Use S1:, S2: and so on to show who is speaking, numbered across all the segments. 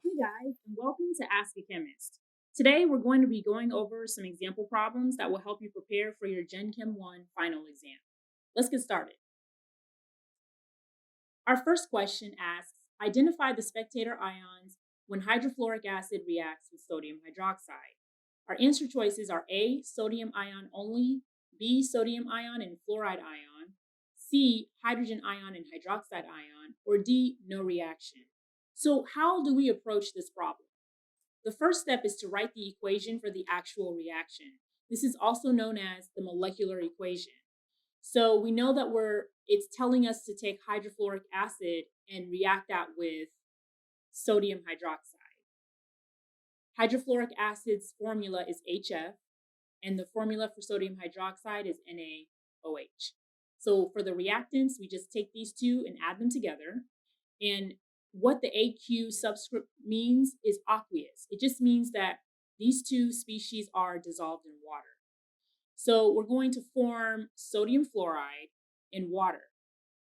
S1: Hey guys, and welcome to Ask A Chemist. Today we're going to be going over some example problems that will help you prepare for your Gen Chem I final exam. Let's get started. Our first question asks, identify the spectator ions when hydrofluoric acid reacts with sodium hydroxide. Our answer choices are A, sodium ion only, B, sodium ion and fluoride ion, C, hydrogen ion and hydroxide ion, or D, no reaction. So how do we approach this problem? The first step is to write the equation for the actual reaction. This is also known as the molecular equation. So we know that it's telling us to take hydrofluoric acid and react that with sodium hydroxide. Hydrofluoric acid's formula is HF, and the formula for sodium hydroxide is NaOH. So for the reactants, we just take these two and add them together. And what the AQ subscript means is aqueous. It just means that these two species are dissolved in water. So we're going to form sodium fluoride in water.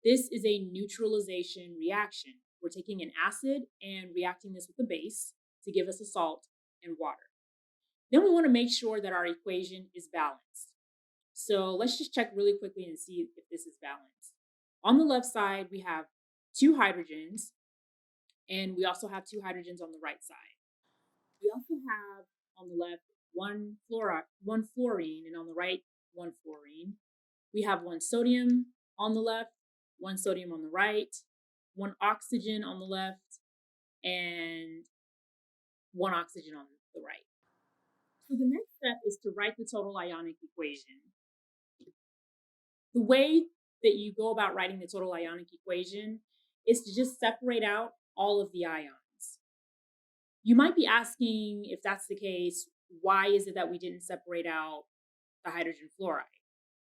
S1: This is a neutralization reaction. We're taking an acid and reacting this with a base to give us a salt and water. Then we want to make sure that our equation is balanced. So let's just check really quickly and see if this is balanced. On the left side, we have two hydrogens, and we also have two hydrogens on the right side. We also have on the left one fluorine, and on the right, one fluorine. We have one sodium on the left, one sodium on the right, one oxygen on the left, and one oxygen on the right. So the next step is to write the total ionic equation. The way that you go about writing the total ionic equation is to just separate out all of the ions. You might be asking, if that's the case, why is it that we didn't separate out the hydrogen fluoride?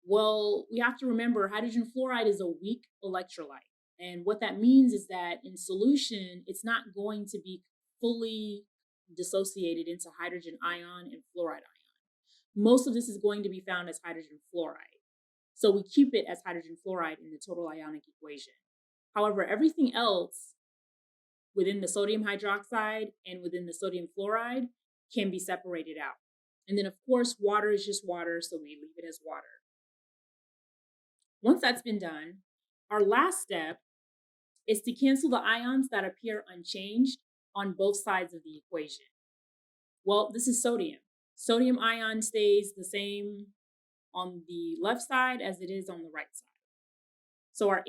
S1: Well, we have to remember hydrogen fluoride is a weak electrolyte. And what that means is that in solution, it's not going to be fully dissociated into hydrogen ion and fluoride ion. Most of this is going to be found as hydrogen fluoride. So we keep it as hydrogen fluoride in the total ionic equation. However, everything else within the sodium hydroxide and within the sodium fluoride can be separated out. And then of course, water is just water, so we leave it as water. Once that's been done, our last step is to cancel the ions that appear unchanged on both sides of the equation. Well, this is sodium. Sodium ion stays the same on the left side as it is on the right side. So our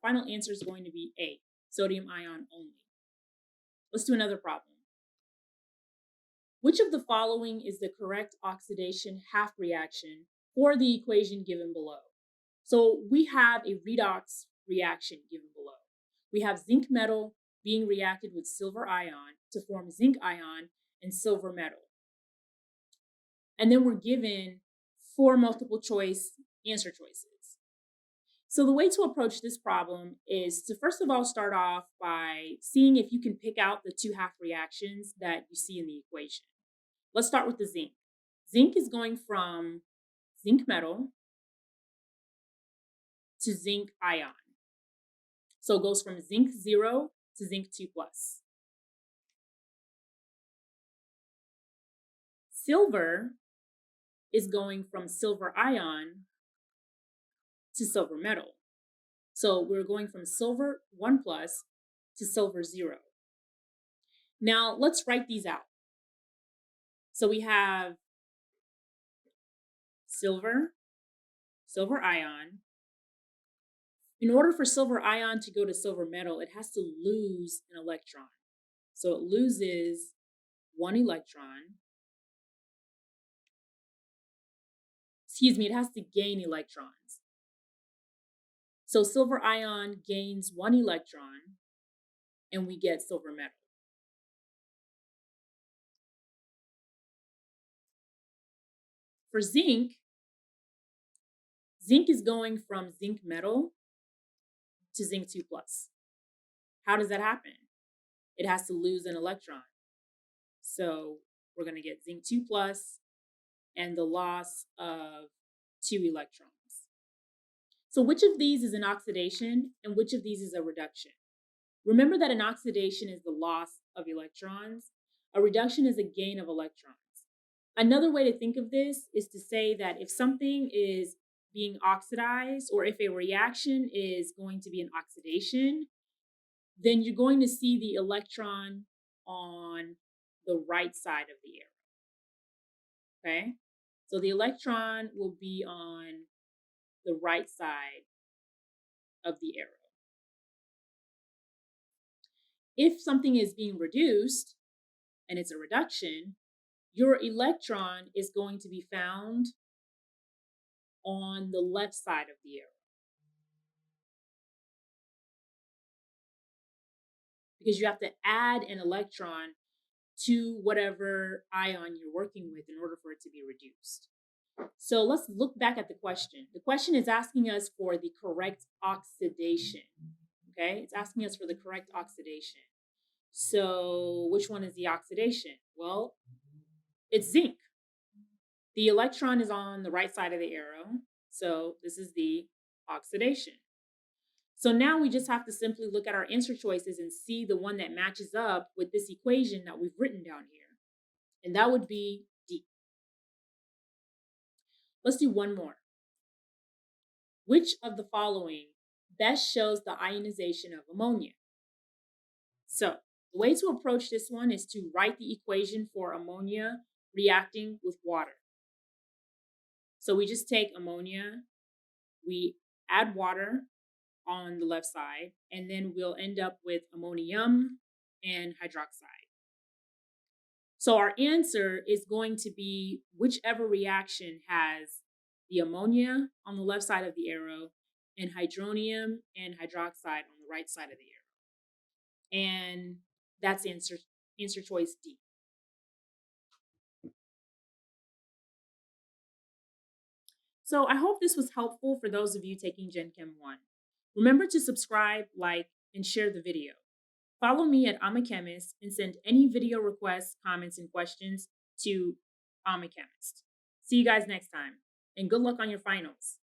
S1: final answer is going to be A, sodium ion only. Let's do another problem. Which of the following is the correct oxidation half reaction for the equation given below? So we have a redox reaction given below. We have zinc metal being reacted with silver ion to form zinc ion and silver metal. And then we're given 4 multiple choice answer choices. So the way to approach this problem is to first of all start off by seeing if you can pick out the two half reactions that you see in the equation. Let's start with the zinc. Zinc is going from zinc metal to zinc ion. So it goes from zinc 0 to zinc 2+. Silver is going from silver ion to silver metal. So we're going from silver 1+ to silver 0. Now let's write these out. So we have silver ion. In order for silver ion to go to silver metal, it has to lose an electron. So it loses 1 electron. It has to gain electrons. So silver ion gains 1 electron, and we get silver metal. For zinc is going from zinc metal to zinc 2+. How does that happen? It has to lose an electron. So we're going to get zinc 2+ and the loss of 2 electrons. So which of these is an oxidation and which of these is a reduction? Remember that an oxidation is the loss of electrons. A reduction is a gain of electrons. Another way to think of this is to say that if something is being oxidized, or if a reaction is going to be an oxidation, then you're going to see the electron on the right side of the arrow. Okay? So the electron will be on the right side of the arrow. If something is being reduced and it's a reduction, your electron is going to be found on the left side of the arrow. Because you have to add an electron to whatever ion you're working with in order for it to be reduced. So let's look back at the question. The question is asking us for the correct oxidation. Okay, it's asking us for the correct oxidation. So which one is the oxidation? Well, it's zinc. The electron is on the right side of the arrow. So this is the oxidation. So now we just have to simply look at our answer choices and see the one that matches up with this equation that we've written down here. And that would be D. Let's do one more. Which of the following best shows the ionization of ammonia? So the way to approach this one is to write the equation for ammonia reacting with water. So we just take ammonia, we add water on the left side, and then we'll end up with ammonium and hydroxide. So our answer is going to be whichever reaction has the ammonia on the left side of the arrow and hydronium and hydroxide on the right side of the arrow. And that's answer choice D. So I hope this was helpful for those of you taking Gen Chem I. Remember to subscribe, like, and share the video. Follow me at Amakemist and send any video requests, comments, and questions to Amakemist. See you guys next time, and good luck on your finals.